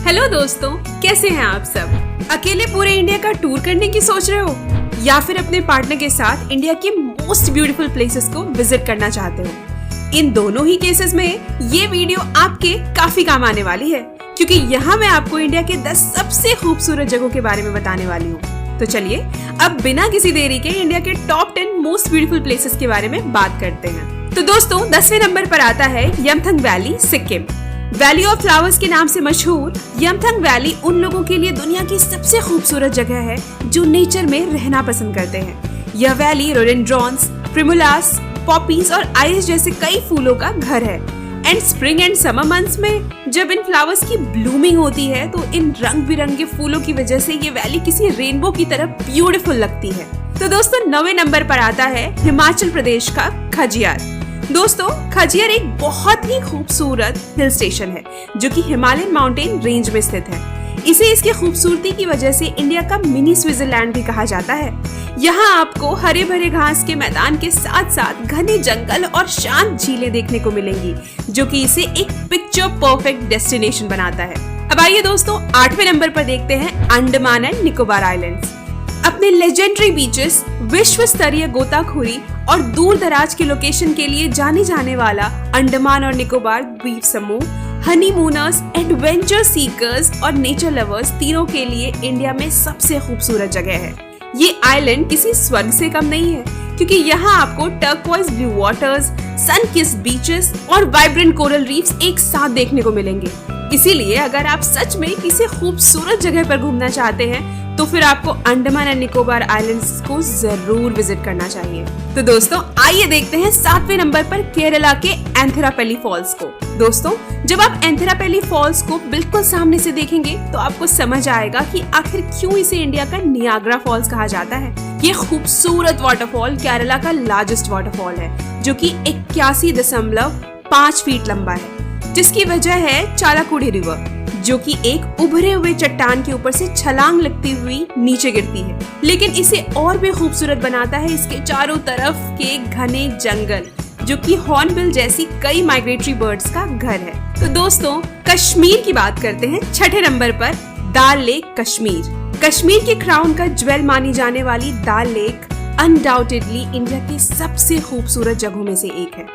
Hello दोस्तों, कैसे हैं आप सब? अकेले पूरे इंडिया का टूर करने की सोच रहे हो या फिर अपने पार्टनर के साथ इंडिया के मोस्ट ब्यूटीफुल प्लेसेस को विजिट करना चाहते हो? इन दोनों ही केसेस में ये वीडियो आपके काफी काम आने वाली है, क्योंकि यहाँ मैं आपको इंडिया के 10 सबसे खूबसूरत जगहों के बारे में बताने वाली हूँ। तो चलिए अब बिना किसी देरी के इंडिया के टॉप 10 मोस्ट ब्यूटीफुल प्लेसेस के बारे में बात करते हैं। तो दोस्तों 10वें नंबर पर आता है Yumthang valley, Sikkim. Valley of flowers के नाम से मशहूर यमथंग वैली उन लोगों के लिए दुनिया की सबसे खूबसूरत जगह है जो नेचर में रहना पसंद करते हैं। यह वैली रोडेंड्रॉन्स, प्रिमुलास, पॉपीज और आइरिस जैसे कई फूलों का घर है। And spring and summer months में जब इन फ्लावर्स की ब्लूमिंग होती है तो इन रंग बिरंगे फूलों की वजह से ये वैली किसी रेनबो की तरह ब्यूटीफुल लगती है। तो दोस्तों 9वें नंबर पर आता है हिमाचल प्रदेश का खजियार। दोस्तों खजियार एक बहुत ही खूबसूरत हिल स्टेशन है जो कि हिमालयन माउंटेन रेंज में स्थित है। इसे इसकी खूबसूरती की वजह से इंडिया का मिनी स्विट्जरलैंड भी कहा जाता है। यहाँ आपको हरे भरे घास के मैदान के साथ साथ घने जंगल और शांत झीलें देखने को मिलेंगी, जो कि इसे एक पिक्चर परफेक्ट डेस्टिनेशन बनाता है। अब आइए दोस्तों 8वें नंबर पर देखते हैं अंडमान एंड निकोबार आइलैंड्स। अपने लेजेंडरी बीचेस, विश्व स्तरीय गोताखोरी और दूर दराज के लोकेशन के लिए जाने जाने वाला अंडमान और निकोबार द्वीप समूह हनीमूनर्स, एडवेंचर सीकर्स और नेचर लवर्स तीनों के लिए इंडिया में सबसे खूबसूरत जगह है। ये आइलैंड किसी स्वर्ग से कम नहीं है, क्योंकि यहाँ आपको टर्कोइज ब्लू वाटर्स, सन किस्ड बीचेस और वाइब्रेंट कोरल रीफ्स एक साथ देखने को मिलेंगे। इसीलिए अगर आप सच में किसी खूबसूरत जगह पर घूमना चाहते हैं तो फिर आपको अंडमान एंड निकोबार आइलैंड्स को जरूर विजिट करना चाहिए। तो दोस्तों आइए देखते हैं 7वें नंबर पर केरला के एंथेरापल्ली फॉल्स को। दोस्तों जब आप एंथेरापल्ली फॉल्स को बिल्कुल सामने से देखेंगे तो आपको समझ आएगा कि आखिर क्यों इसे इंडिया का नियाग्रा फॉल्स कहा जाता है। ये खूबसूरत वाटरफॉल केरला का लार्जेस्ट वाटरफॉल है, जो कि 81.5 फीट लंबा है, जिसकी वजह है चालाकुडी रिवर, जो कि एक उभरे हुए चट्टान के ऊपर से छलांग लगती हुई नीचे गिरती है। लेकिन इसे और भी खूबसूरत बनाता है इसके चारों तरफ के घने जंगल, जो कि हॉर्नबिल जैसी कई माइग्रेटरी बर्ड्स का घर है। तो दोस्तों कश्मीर की बात करते हैं 6ठे नंबर पर, दाल लेक कश्मीर। कश्मीर के क्राउन का ज्वेल मानी जाने वाली दाल लेक अनडाउटेडली इंडिया की सबसे खूबसूरत जगहों में से एक है।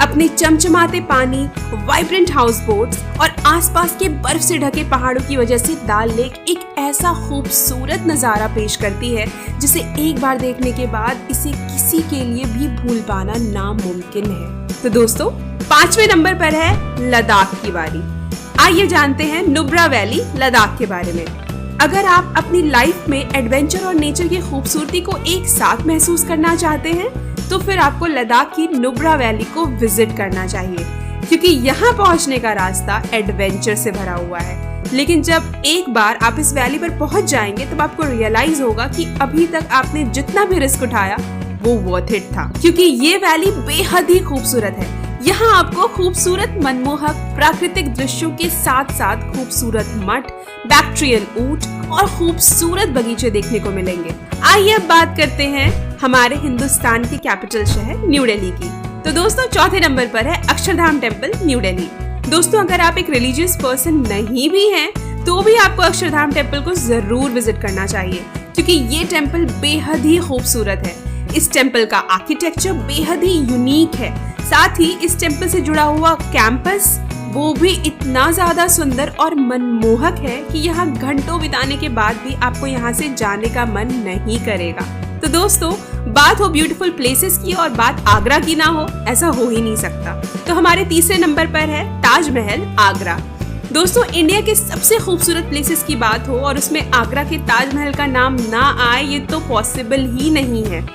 अपने चमचमाते पानी, वाइब्रेंट हाउस बोट्स और आसपास के बर्फ से ढके पहाड़ों की वजह से दाल लेक एक ऐसा खूबसूरत नजारा पेश करती है जिसे एक बार देखने के बाद इसे किसी के लिए भी भूल पाना नामुमकिन है। तो दोस्तों 5वें नंबर पर है लद्दाख की बारी। आइए जानते हैं नुब्रा वैली, लद्दाख के बारे में। अगर आप अपनी लाइफ में एडवेंचर और नेचर की खूबसूरती को एक साथ महसूस करना चाहते हैं तो फिर आपको लद्दाख की नुब्रा वैली को विजिट करना चाहिए, क्योंकि यहाँ पहुँचने का रास्ता एडवेंचर से भरा हुआ है। लेकिन जब एक बार आप इस वैली पर पहुँच जाएंगे तब आपको रियलाइज होगा कि अभी तक आपने जितना भी रिस्क उठाया वो वर्थ इट था, क्योंकि ये वैली बेहद ही खूबसूरत है। यहाँ आपको खूबसूरत मनमोहक प्राकृतिक दृश्यों के साथ साथ खूबसूरत मठ, बैक्टीरियल ऊंट और खूबसूरत बगीचे देखने को मिलेंगे। आइए अब बात करते हैं हमारे हिंदुस्तान के कैपिटल शहर न्यू दिल्ली की। तो दोस्तों 4थे नंबर पर है अक्षरधाम टेम्पल, न्यू दिल्ली। दोस्तों अगर आप एक रिलीजियस पर्सन नहीं भी हैं तो भी आपको अक्षरधाम टेम्पल को जरूर विजिट करना चाहिए, क्योंकि ये टेम्पल बेहद ही खूबसूरत है। इस टेम्पल का आर्किटेक्चर बेहद ही यूनिक है। साथ ही इस टेम्पल से जुड़ा हुआ कैंपस वो भी इतना ज्यादा सुंदर और मनमोहक है कि यहाँ घंटों बिताने के बाद भी आपको यहाँ से जाने का मन नहीं करेगा। तो दोस्तों बात हो ब्यूटीफुल प्लेसेस की और बात आगरा की ना हो, ऐसा हो ही नहीं सकता। तो हमारे 3रे नंबर पर है ताजमहल, आगरा। दोस्तों इंडिया के सबसे खूबसूरत प्लेसेस की बात हो और उसमें आगरा के ताजमहल का नाम ना आए, ये तो पॉसिबल ही नहीं है।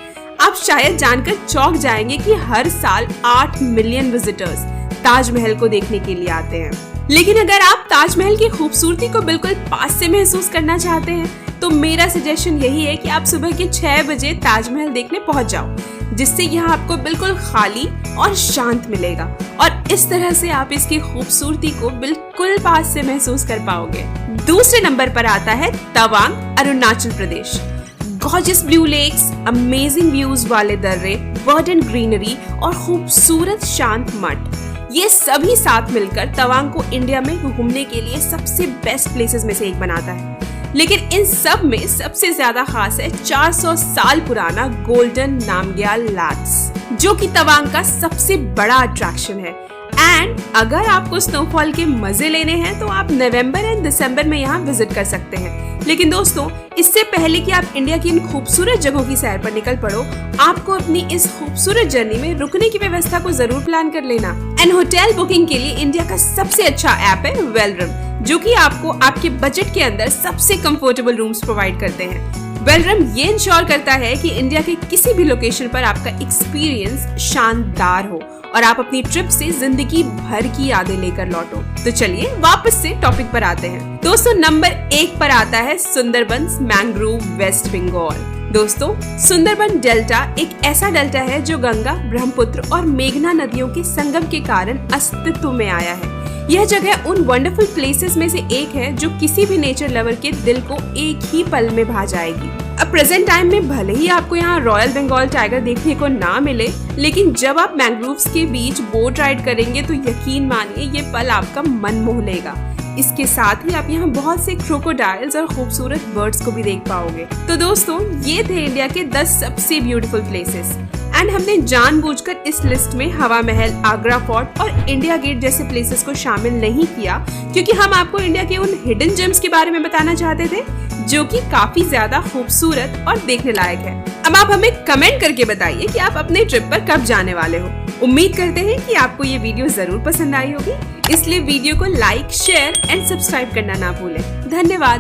आप शायद जानकर चौंक जाएंगे कि हर साल 8 मिलियन विजिटर्स ताजमहल को देखने के लिए आते हैं। लेकिन अगर आप ताजमहल की खूबसूरती को बिल्कुल पास से महसूस करना चाहते हैं तो मेरा सजेशन यही है कि आप सुबह के 6 बजे ताजमहल देखने पहुंच जाओ, जिससे यहाँ आपको बिल्कुल खाली और शांत मिलेगा और इस तरह से आप इसकी खूबसूरती को बिल्कुल पास से महसूस कर पाओगे। दूसरे नंबर पर आता है Tawang, Arunachal Pradesh. Gorgeous blue lakes, amazing views वाले दर्रे, वर्डन ग्रीनरी और खूबसूरत शांत मठ, ये सभी साथ मिलकर तवांग को इंडिया में घूमने के लिए सबसे बेस्ट प्लेसेस में से एक बनाता है। लेकिन इन सब में सबसे ज्यादा खास है 400 साल पुराना गोल्डन नामग्याल लैड्स, जो कि तवांग का सबसे बड़ा अट्रैक्शन है। एंड अगर आपको स्नोफॉल के मजे लेने हैं तो आप नवंबर एंड दिसंबर में यहाँ विजिट कर सकते हैं। लेकिन दोस्तों, इससे पहले कि आप इंडिया की इन खूबसूरत जगहों की सैर पर निकल पड़ो, आपको अपनी इस खूबसूरत जर्नी में रुकने की व्यवस्था को जरूर प्लान कर लेना। एंड होटल बुकिंग के लिए इंडिया का सबसे अच्छा ऐप है वेलरम, जो कि आपको आपके बजट के अंदर सबसे कंफर्टेबल रूम्स प्रोवाइड करते हैं। वेलरम ये इंश्योर करता है कि इंडिया के किसी भी लोकेशन पर आपका एक्सपीरियंस शानदार हो और आप अपनी ट्रिप से जिंदगी भर की यादें लेकर लौटो। तो चलिए वापस से टॉपिक पर आते हैं। दोस्तों, नंबर 1 पर आता है सुंदरबंस मैंग्रोव वेस्ट बंगाल। दोस्तों, सुंदरबन डेल्टा एक ऐसा डेल्टा है जो गंगा, ब्रह्मपुत्र और मेघना नदियों के संगम के कारण अस्तित्व में आया है। यह जगह उन वंडरफुल प्लेसेस में से एक है जो किसी भी नेचर लवर के दिल को एक ही पल में भा जाएगी। अब प्रेजेंट टाइम में भले ही आपको यहाँ रॉयल बंगाल टाइगर देखने को ना मिले, लेकिन जब आप मैंग्रोव्स के बीच बोट राइड करेंगे तो यकीन मानिए ये पल आपका मन मोह लेगा। इसके साथ ही आप यहाँ बहुत से क्रोकोडाइल्स और खूबसूरत बर्ड्स को भी देख पाओगे। तो दोस्तों, ये थे इंडिया के 10 सबसे ब्यूटीफुल प्लेसेस। एंड हमने जानबूझकर इस लिस्ट में हवा महल, आगरा फोर्ट और इंडिया गेट जैसे प्लेसेस को शामिल नहीं किया, क्योंकि हम आपको इंडिया के उन हिडन जेम्स के बारे में बताना चाहते थे जो कि काफी ज्यादा खूबसूरत और देखने लायक है। अब आप हमें कमेंट करके बताइए कि आप अपने ट्रिप पर कब जाने वाले हो। उम्मीद करते हैं कि आपको ये वीडियो जरूर पसंद आई होगी, इसलिए वीडियो को लाइक, शेयर एंड सब्सक्राइब करना ना भूलें। धन्यवाद।